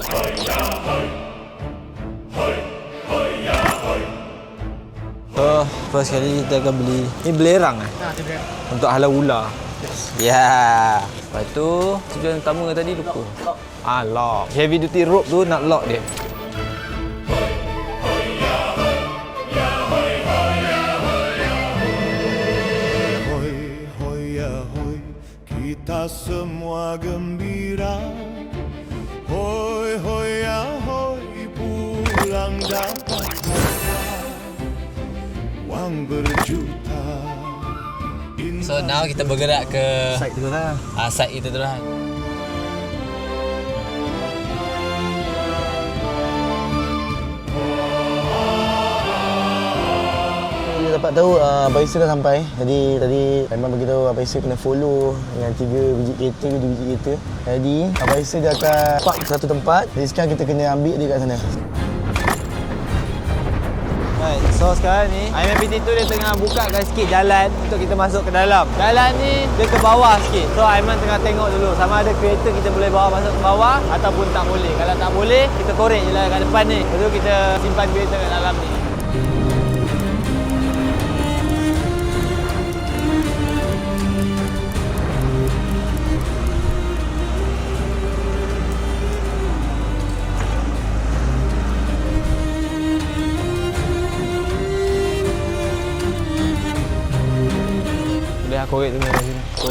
So, first kali kita akan beli ni belerang untuk halau ular. Ya. Yeah. Lepas tu tujuan utama tadi lupa. Lock. Heavy duty rope tu nak lock dia. Kita semua gembira. Hoi hoi ahoi, pulang dapat uang berjuta. So now kita bergerak ke Side tu lah. side itu terus. Dia dapat tahu Abang Isra dah sampai. Jadi tadi Aiman bagi tahu Abang Isra kena follow dengan 3 biji kereta, 2 biji kereta. Jadi Abang Isra dia akan park satu tempat. Jadi sekarang kita kena ambil dia kat sana. Right, so sekarang ni IMPT tu dia tengah bukakan sikit jalan untuk kita masuk ke dalam. Jalan ni dia ke bawah sikit. So Aiman tengah tengok dulu sama ada kereta kita boleh bawa masuk ke bawah ataupun tak boleh. Kalau tak boleh, kita korek je lah kat depan ni. Lepas tu kita simpan kereta kat dalam ni. Korek tu memang